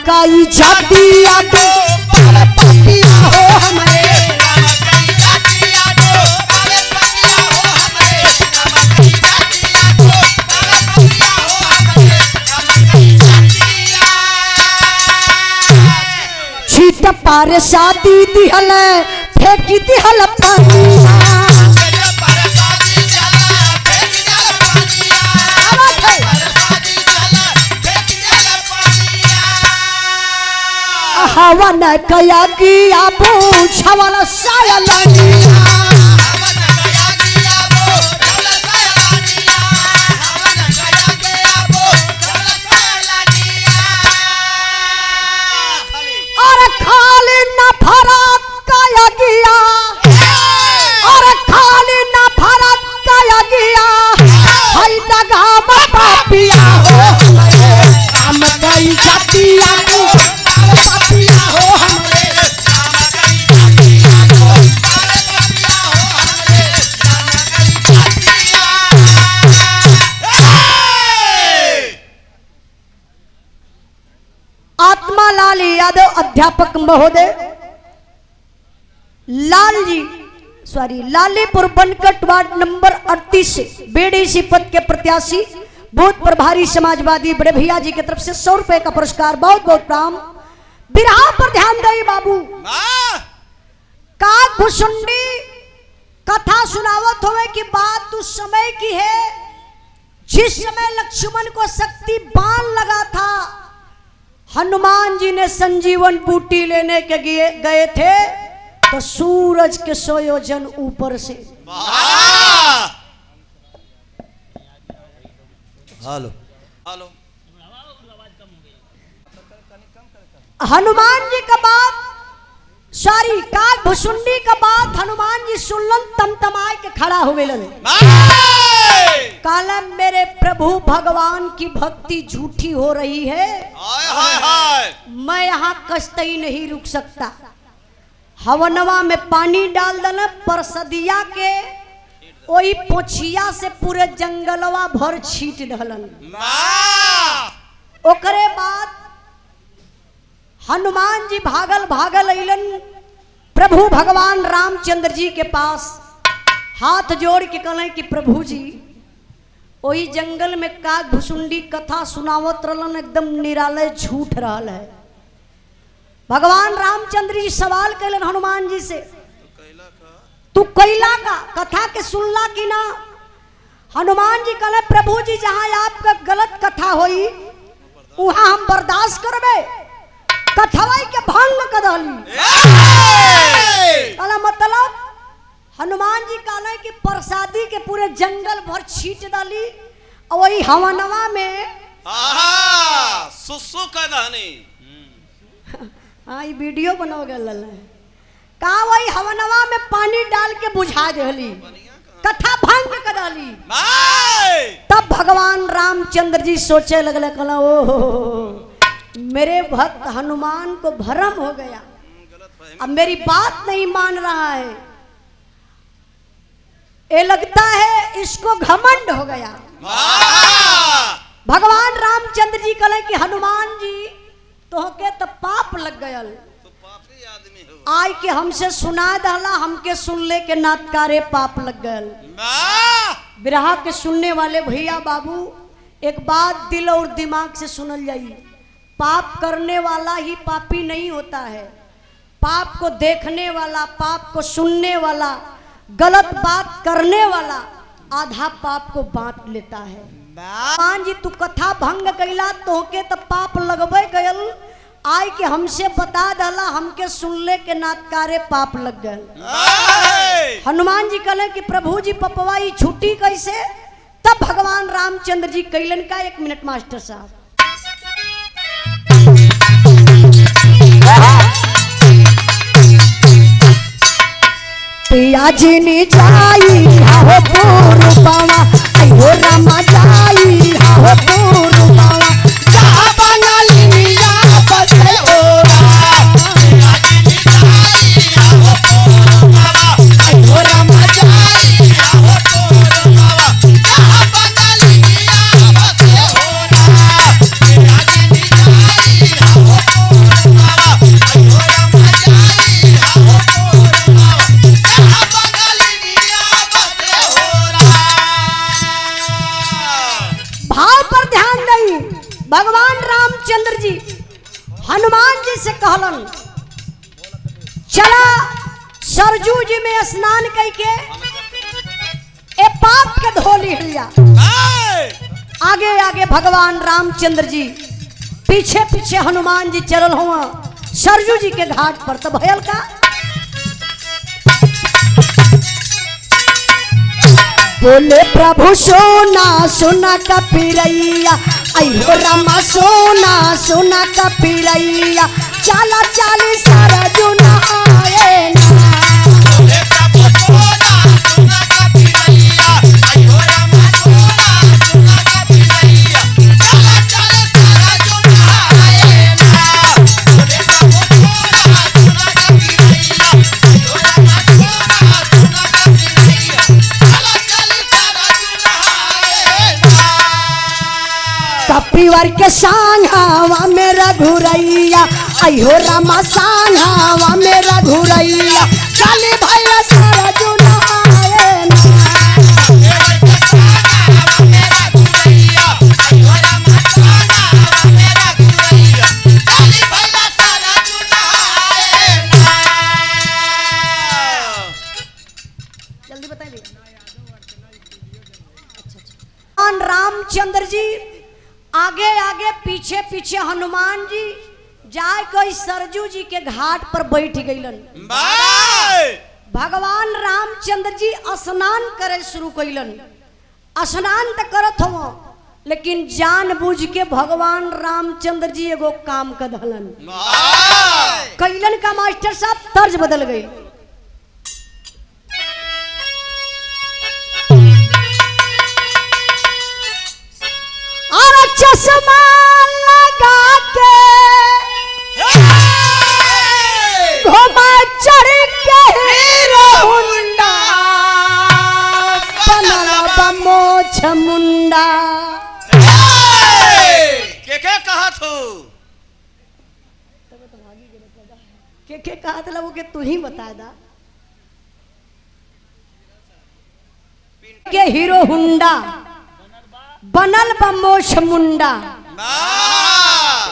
काई जातिया दो पापिया हो हमरे छीट पार शादी दिहल फेंकी दिहल पानिया हवन कया गिया पूछवल सायलनिया और खाली न फरक कया गिया और खाली न फरक कया गिया हई दगा पापिया हो काम कई जातिया आत्मालाल यादव अध्यापक महोदय लालीपुर बनकट वार्ड नंबर 38 से बेडीसी पद के प्रत्याशी भूत प्रभारी समाजवादी बड़े भैया जी की तरफ से 100 रुपए का पुरस्कार। बहुत बहुत प्रणाम। बिरहा पर ध्यान दे बाबू। काग भुसुंडी कथा सुनावत होवे की बात उस समय की है जिस समय लक्ष्मण को शक्ति बाण लगा था। हनुमान जी ने संजीवन बूटी लेने के गए थे तो सूरज के 100 योजन ऊपर से हेलो हनुमान जी का बात काग भुसुंडी का बात हनुमान जी सुनलन तमतमाए के खड़ा हुए कालम मेरे प्रभु भगवान की भक्ति झूठी हो रही है। मैं यहाँ कष्टई नहीं रुक सकता। हवनवा में पानी डाल देना परसदिया के वही पोछिया से पूरे जंगलवा भर छीट दहलन। ओकरे बाद हनुमान जी भागल भागल अइलन प्रभु भगवान रामचंद्र जी के पास हाथ जोड़ के कहले कि प्रभु जी वही जंगल में काग भुसुंडी कथा सुनावत रहलन एकदम निरालय झूठ रहल है। भगवान रामचंद्र जी सवाल कैलन हनुमान जी से तू कैला का कथा के सुनला कि ना। हनुमान जी कहले प्रभु जी जहाँ आपका गलत कथा होई वहाँ हम बर्दाश्त करबे कथवाई के भंग कदली। मतलब हनुमान जी कहले कि प्रसादी के पूरे जंगल भर छीट डाली और वही हवनवा में सुसु का दहनी हाँ ये वीडियो बनाओ गल का वही हवनवा में पानी डाल के बुझा देली कथा भंग कर डाली। तब भगवान रामचंद्र जी सोचे लगले कहला ओ मेरे भक्त हनुमान को भ्रम हो गया अब मेरी बात नहीं मान रहा है। ये लगता है इसको घमंड हो गया। भगवान रामचंद्र जी कहले कि हनुमान जी तोहके तो पाप लग गयल आय के हमसे सुना दहला हमके सुनले के नातकारे पाप लग गयल। बिरहा के सुनने वाले भैया बाबू एक बात दिल और दिमाग से सुनल जाई पाप करने वाला ही पापी नहीं होता है। पाप को देखने वाला पाप को सुनने वाला गलत बात करने वाला आधा पाप को बांट लेता है। मान जी तू कथा भंग कैला तोहके तो पाप लगबे गयल आय के हमसे बता दला हमके सुनले के नातकारे पाप लग गए। हनुमान जी कहले कि प्रभु जी पपवाई छुट्टी कैसे। तब भगवान रामचंद्र जी कैलन का 1 मिनट मास्टर साहब पिया जी ने जाई हो पूर्ववा अयो रामा जाई हो पूर्ववा जा बंगाली मिया बसे ओरा पिया जी ने जाई हो पूर्ववा अयो रामा जाई हो पूर्ववा जा बंगाली मिया बसे ओरा पिया जी ने जाई हो चला सरजू जी में स्नान करके ए पाप के धो लिया। आगे आगे भगवान रामचंद्र जी, पीछे पीछे हनुमान जी चलल हुआ सरजू जी के घाट पर। तो भयल का बोले प्रभु सोना सोना का पिरैया, अयो रामा सोना सोना का पिरैया, चाला चाली सरजू नहाए ना। बोले प्रभु सोना सोना का पिरैया, अयो रामा सोना सोना का पिरैया, चाला चाली सरजू नहाए ना। बोले प्रभु सोना सोना का पिरैया, अयो रामा सोना सोना का पिरैया, चाला चाली सरजू नहाए ना। कपिवर के सांघावा में रघुरैया, अयो रामा सांघावा में रघुरैया, चले भैया सरजू नहाए ना। जल्दी बताइए। रामचंद्र जी आगे आगे पीछे पीछे हनुमान जी जाए कोई सरजू जी के घाट पर बैठ गईलन। भगवान रामचंद्र जी स्नान करे शुरू कैलन। स्नान तो करत हो, लेकिन जानबूझ के भगवान रामचंद्र जी एगो काम कर दहलन। कैलन का मास्टर साहब तर्ज बदल गई। और चश्मा लगा के घुमा चढ़ के हीरो हुंडा, बनला मोछ मुंडा। के कहा थू? के कहा था वो के तू ही बता दा। के हीरो हुंडा बनल बमोश मुंडा।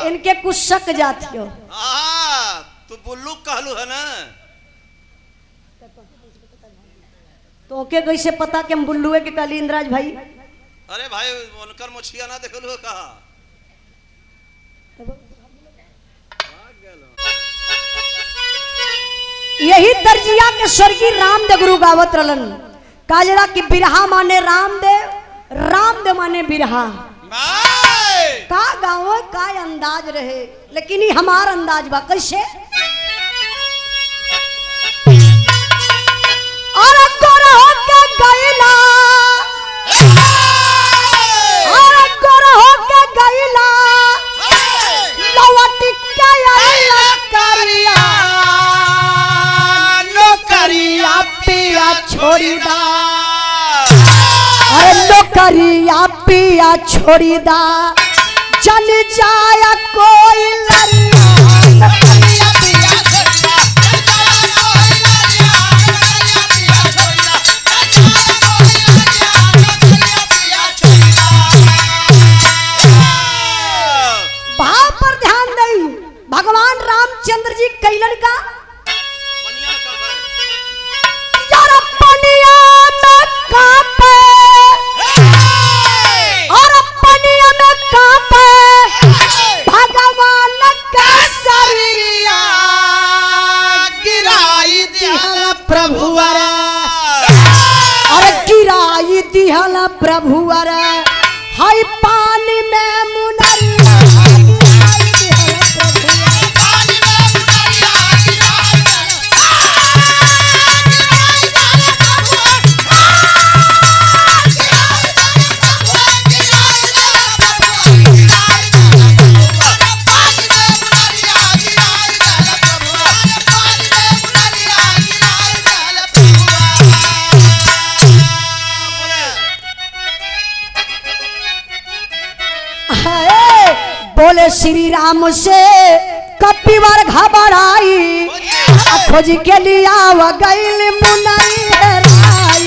इनके कुछ शक जाती हो। तू बुल्लू कहलू है ना, तो ओके कैसे पता कि हम बुल्लू है कि काली इंद्राज भाई? अरे भाई उनकर मुछिया ना देखलू कहा। यही तर्जिया के स्वर्गीय रामदेव गुरु गावत रहलन। काजरा की बिरहा माने रामदेव, रामदेव माने बिरहा। का गाँव का अंदाज रहे, लेकिन ये हमार अंदाज बा कैसे। और गोरहो के गईला, और गोरहो के गईला, लौट के आइला करिया, नौकरिया पिया छोड़ी दा। अरे नौकरिया पिया छोड़ी दा, चल जाया कोई लरिया, नौकरिया पिया छोड़ी दा, चल जाया कोई लरिया, नौकरिया पिया छोड़ी दा, चल जाया कोई लरिया, नौकरिया पिया छोड़ी दा। भाव पर ध्यान दई। भगवान रामचंद्र जी कैलन का यार पनिया में कांपे, और पनिया में कांपे भगवान का शरीरिया, गिराई दिहला प्रभुवरा, और गिराई दिहला प्रभुवरा, हाय पानी में मुनरिया, गिराई दिहला प्रभुवरा, पानी में मुनरिया, गिराई बोले श्री राम से कपिवर घबराई, खोज के लिया व गईल मुनरी हेराई।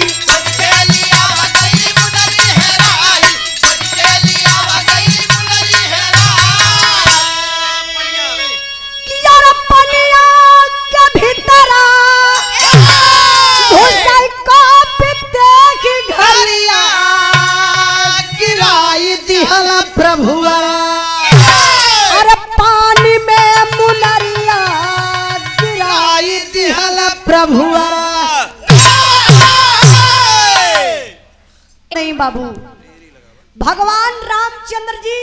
यार पनिया के भीतर बाबू। भगवान रामचंद्र जी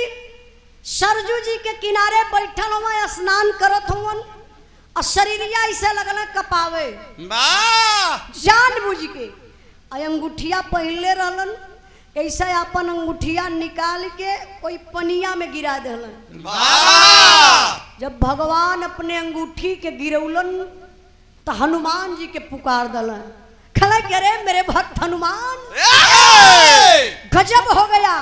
सरजू जी के किनारे बैठल हुआ स्नान करत हुआ और शरीरिया ऐसे लगल कपावे जान बुझ के। अंगूठिया पहले रहलन ऐसे अपन अंगूठिया निकाल के कोई पनिया में गिरा दिलन। जब भगवान अपने अंगूठी के गिरौलन तो हनुमान जी के पुकार दलन। खला के रे मेरे भक्त हनुमान, गजब हो गया,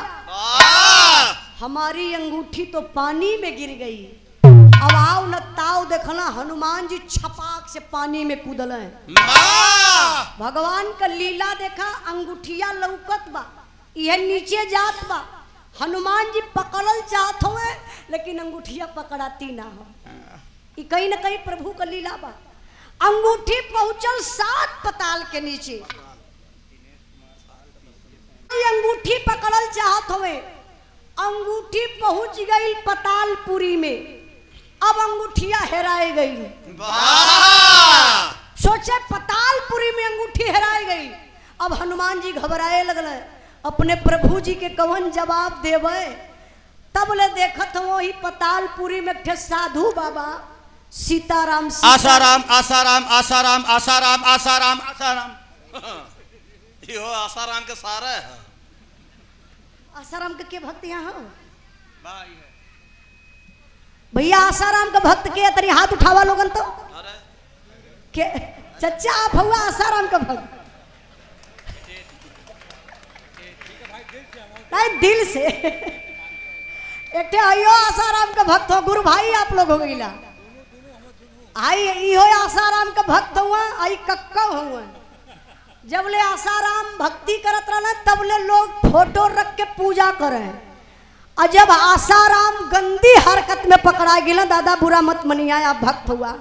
हमारी अंगूठी तो पानी में गिर गई। अब आओ न ताव देखना, हनुमान जी छपाक से पानी में कूदल। भगवान का लीला देखा, अंगूठिया लौकत बा, यह नीचे जात बा, हनुमान जी पकड़ल चाहत हुए लेकिन अंगूठिया पकड़ाती ना हो। ये कहीं ना कहीं प्रभु का लीला बा। अंगूठी पहुंचल 7 पताल के नीचे, अंगूठी पकड़ल चाहत हुए, अंगूठी पहुंच गई पतालपुरी में। अब अंगूठिया हेराए गई। सोचे पतालपुरी में अंगूठी हेराए गई। अब हनुमान जी घबराए लगल, अपने प्रभु जी के कवन जवाब देवे। तब ले देखत वही पतालपुरी में एक साधु बाबा सीताराम आसाराम आसाराम आसाराम आसाराम आसाराम आसाराम यो आसाराम के सारा है। आसाराम के भक्त यहाँ हो भैया? आसाराम का भक्त के तरी हाथ उठावा लोगन तो के चचा आप हुआ आसाराम का भक्त? नहीं दिल से एक आइयो आसाराम का भक्त हो। गुरु भाई आप लोग हो गईला आई इहो आसाराम का भक्त हुआ, आई कक्का हुआ। जब ले आसाराम भक्ति करत रहना तब ले लोग फोटो रख के पूजा करे। और जब आसाराम गंदी हरकत में पकड़ा गिला, दादा बुरा मत मनिया, आप भक्त हुआ।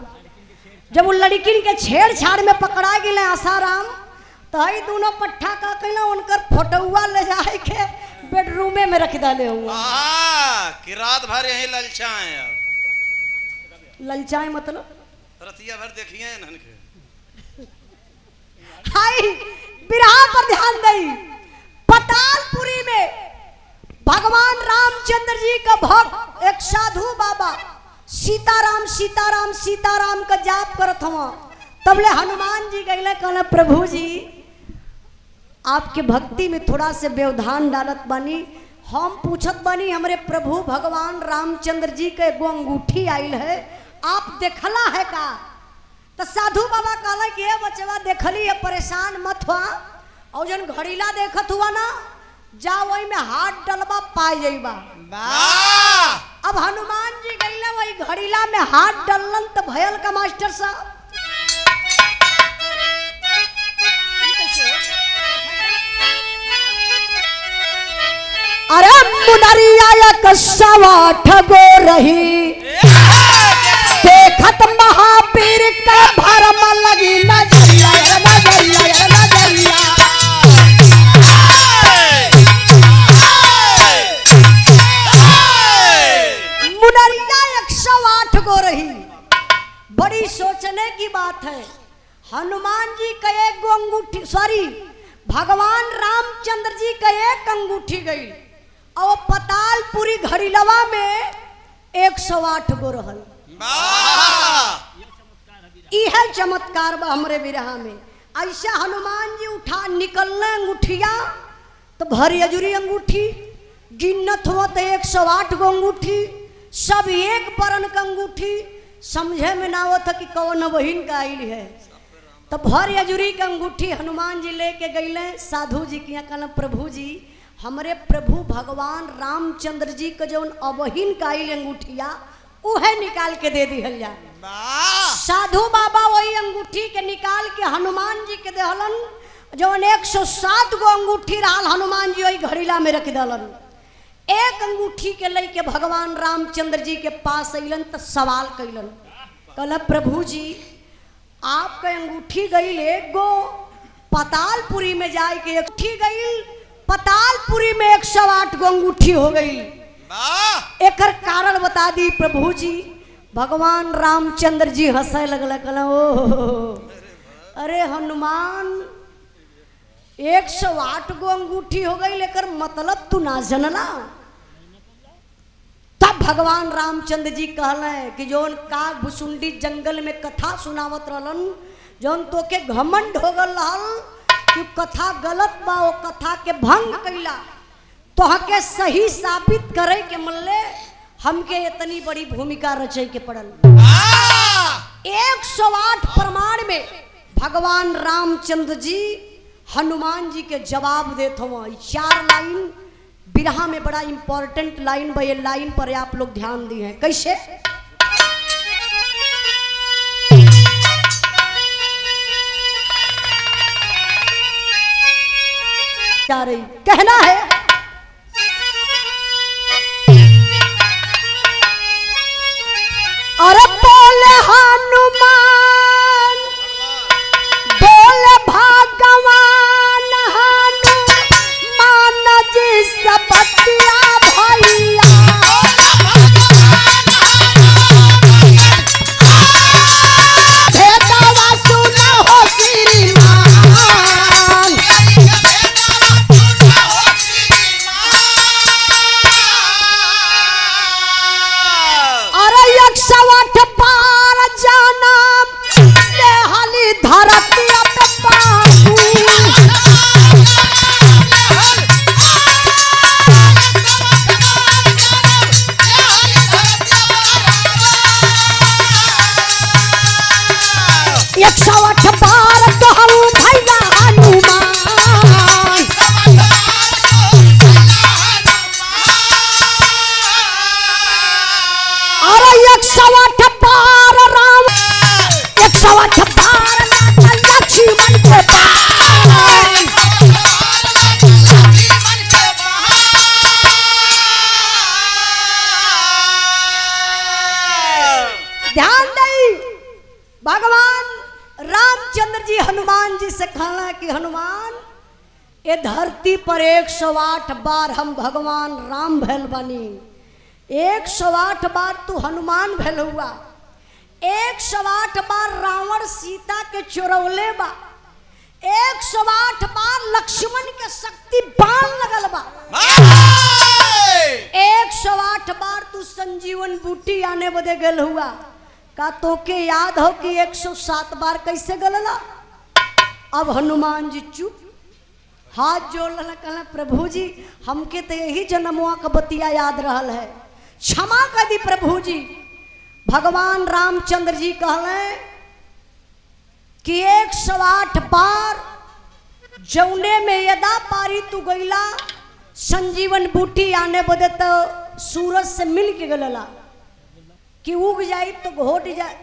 जब वो लड़किन के छेड़छाड़ में पकड़ा गिले आसाराम, तो ही दोनों पट्ठा का कहला उनकर फोटोआ ले जाए के बेडरूमे में रख डाले हुआ कि रात भर यही ललचाएं। ललचाएं मतलब रतिया भर देखिए ननके। हाय बिरहा पर ध्यान दई। पतालपुरी में भगवान रामचंद्र जी का भक्त एक साधु बाबा सीताराम सीताराम सीताराम का जाप करत हुआ। तब ले हनुमान जी गईले, कहले प्रभु जी आपके भक्ति में थोड़ा से व्यवधान डालत बानी। हम पूछत बानी हमरे प्रभु भगवान रामचंद्र जी के एगो अंगूठी आइल है, आप देखला है का? तो साधु बाबा कहला कि ये बचवा देखली है, परेशान मत हुआ। और जन घड़ीला देखत हुआ ना, जा वही में हाथ डलबा पाई जाइबा। अब हनुमान जी गईले वही घड़ीला में हाथ डलन तो भयल का मास्टर साहब। अरे मुनरिया कसवा ठगो रही, देखत महावीर का भरम लगी नजरिया नजरिया नजरिया। मुनरिया 108 गो रही। बड़ी सोचने की बात है, हनुमान जी का एक गो अंगूठी, सॉरी भगवान रामचंद्र जी का एक अंगूठी गई और पतालपुरी घड़ीलवा में 108 गो रहल। यह चमत्कार बा हमरे बिरहा में। ऐसा हनुमान जी उठा निकलना अंगूठिया तो भरी अजूरी अंगूठी, गिनत हुआ तो 108 गो अंगूठी, सब एक बरन का अंगूठी। समझे में ना आवत कि कौन बहिन का आइल है। तो भर अजूरी का अंगूठी हनुमान जी लेके गईले साधु जी के यहाँ। कहना प्रभु जी हमरे प्रभु भगवान रामचंद्र जी का जो अबहिन का आइल अंगूठिया उहे निकाल के दे दिहल जा। साधु बाबा वही अंगूठी के निकाल के हनुमान जी के देहलन। जो 107 गो अंगूठी रहल हनुमान जी वही घड़ीला में रख दलन। एक अंगूठी के लेके भगवान रामचंद्र जी के पास अइलन तो सवाल कैलन, कहला प्रभु जी आपका अंगूठी गई एक गो पतालपुरी में जाए के अंगूठी गई, पतालपुरी में 108 गो अंगूठी हो गई। एक कारण बता दी प्रभु जी। भगवान रामचंद्र जी हंसे लगल, कहला ओ अरे हनुमान 108 गो अंगूठी हो गई, लेकर मतलब तू ना जनला। तब भगवान रामचंद्र जी कहले कि जोन काग भुसुंडी जंगल में कथा सुनावत रहलन, जोन तो के घमंड हो गल रहल कि कथा गलत बा, वो कथा के भंग कैला, तो हके सही साबित करे के मल्ले हमके इतनी बड़ी भूमिका रचे के पड़ल। 108 प्रमाण में भगवान रामचंद्र जी हनुमान जी के जवाब देते हुआ 4 लाइन बिरहा में बड़ा इंपॉर्टेंट लाइन बा, ये लाइन पर आप लोग ध्यान दिए हैं। कैसे? क्या रही कहना है, अरे बोले हनुमान, बोले भगवान हनुमान जी सबतिया भैया, भेदवा सुना हो श्रीमान, अरे 108 पार जाना हाली धरती पे पाहू, एक 108 पार तो हम भैया हनुमान, अरे 108 पार राम, 108 पार लक्ष्मण के पार, ध्यान दई भगवान रामचंद्र जी हनुमान जी से कहला कि हनुमान, ये धरती पर 108 बार हम भगवान राम भैल बनी, 108 बार तू हनुमान भैल हुआ, 108 बार रावण सीता के चोरौले बा, 108 बार लक्ष्मण के शक्ति बाण लगल बा, 108 बार तू संजीवन बूटी आने बदे गल हुआ। का तो के याद हो कि 107 बार कैसे गलला? अब हनुमान जी चुप, हाथ जोड़ लला, कहला प्रभु जी हमके तो यही जन्मवा का बतिया याद रहल है, क्षमा कर दी प्रभु जी। भगवान रामचंद्र जी कहले कि 108 बार जौने में यदा पारी तू गईला संजीवन बूटी आने बदे तो सूरज से मिल के गलला कि उग जाई तो घोट जाए।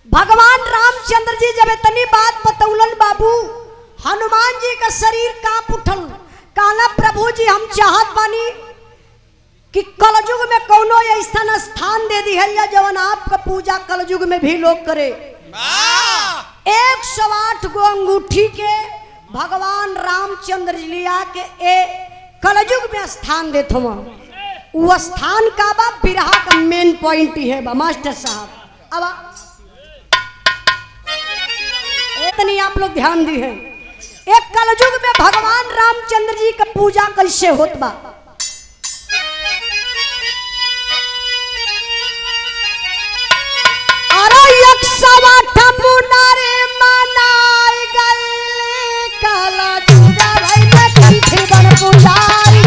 भगवान रामचंद्र जी जब इतनी बात बतौलन बाबू, हनुमान जी का शरीर कांप उठल, कहला प्रभु जी हम चाहत बानी कि कलयुग में कोनो ऐसा स्थान दे दी है या जवन आपका पूजा कलयुग में भी लोग करे। 108 गो अंगूठी के भगवान रामचंद्र जी लिया के ए कलयुग में स्थान देते हुआ, वो स्थान का बा बिरहा का मेन पॉइंट ही है बा मास्टर साहब। अब इतनी आप लोग ध्यान दी है, एक कलयुग में भगवान रामचंद्र जी का पूजा कैसे होत बा। अरे 108 मुनारे मनाई गईले कलयुग भइले कंठी बन पुजारी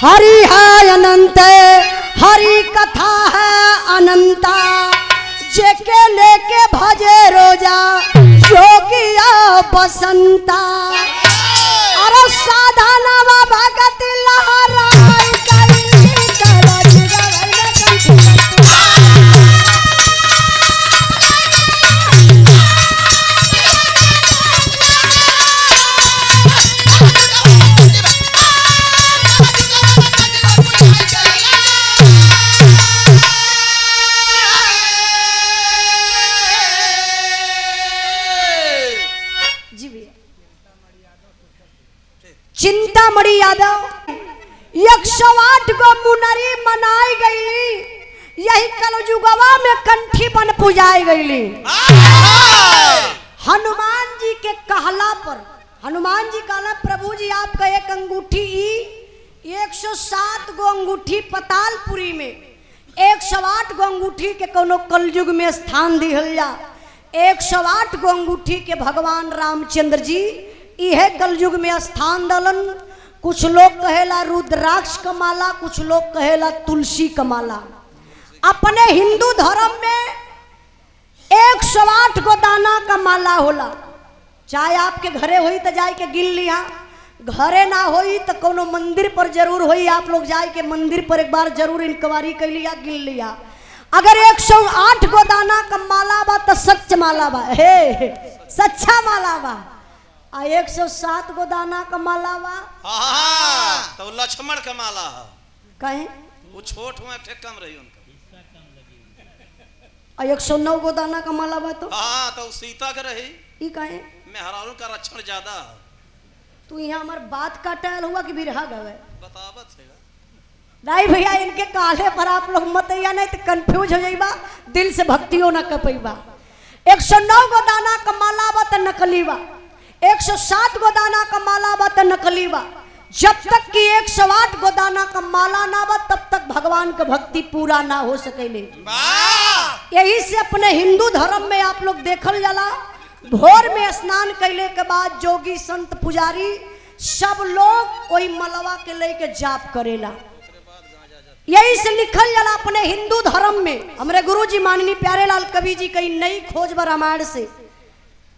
हरि है अनंत, हरि कथा है अनंता, जेके लेके भजे रोजा योगिया बसंता। अरे साधना भगत लहराई कइली कलयुग भइले कंठी चिंतामणि यादव 108 गो मुनरी मनाई गईली, यही कलयुगवा में कंठी बन पूजाई गईली। हनुमान जी के कहला पर, हनुमान जी कहला प्रभु जी आपका एक अंगूठी 107 गो अंगूठी पतालपुरी में 108 गो अंगूठी के कोनो कलयुग में स्थान दिहल जा। 108 गो अंगूठी के भगवान रामचंद्र जी यह कलयुग में स्थान दलन। कुछ लोग कहेला रुद्राक्ष का माला, कुछ लोग कहेला तुलसी का माला। अपने हिंदू धर्म में 108 गो दाना का माला होला। चाहे आपके घरे होई तो जाए के गिन लिया, घरे ना होई तो कोनो मंदिर पर जरूर होई, आप लोग जाए के मंदिर पर एक बार जरूर इंक्वायरी कर लिया, गिन लिया। अगर 108 गो दाना का माला बा तो सच माला बा, हे सच्चा माला बा। 107 गो दाना का माला बा तो लक्ष्मण का माला है। कहे वो छोट हुआ कम रही उनका। 109 गो दाना का माला बा तो तो सीता के रही। ई कहे मेहरारू का रक्षण ज्यादा है। तू यहाँ हमार बात काटल हुआ कि बिरहा गवे बतावत है नहीं भैया, इनके काले पर आप लोग मत या नहीं तो कंफ्यूज हो जाइबा, दिल से भक्तियों न कर पैबा। 109 गो दाना का माला बा तो नकली बा, 107 गो दाना का माला बा तो नकली बा। जब तक कि 108 गो दाना का माला ना बा तब तक भगवान का भक्ति पूरा ना हो सकेले। यही से अपने हिंदू धर्म में आप लोग देखल जाला, भोर में स्नान कैले के बाद जोगी संत पुजारी सब लोग कोई मलवा के लेके जाप करेला। यही से लिखल जाला अपने हिंदू धर्म में। हमारे गुरु जी माननीय प्यारे लाल कवि जी कई नई खोज व रामायण से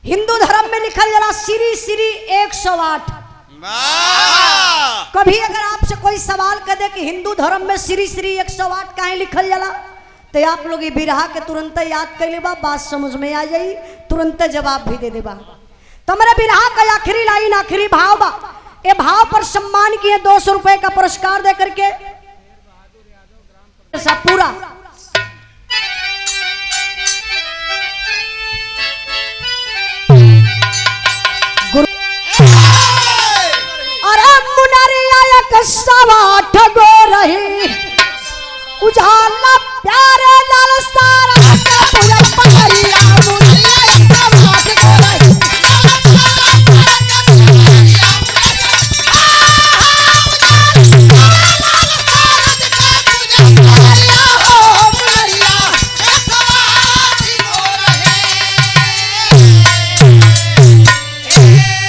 हिंदू धर्म में लिखल जाला श्री श्री 108। कभी अगर आपसे कोई सवाल कर दे कि हिंदू धर्म में श्री श्री 108 काहे लिखल जाला तो आप लोग ये बिरहा के तुरंत याद कर लेबा, बात समझ में आ जाई, तुरंत जवाब भी दे देबा। तो हमारे बिरहा का आखिरी लाइन, आखिरी भाव बा। ये भाव पर सम्मान किए 200 रुपए का पुरस्कार दे करके सब पूरा। अरे मुनरिया 108 गो रही, उजाला प्यारे लाल सारा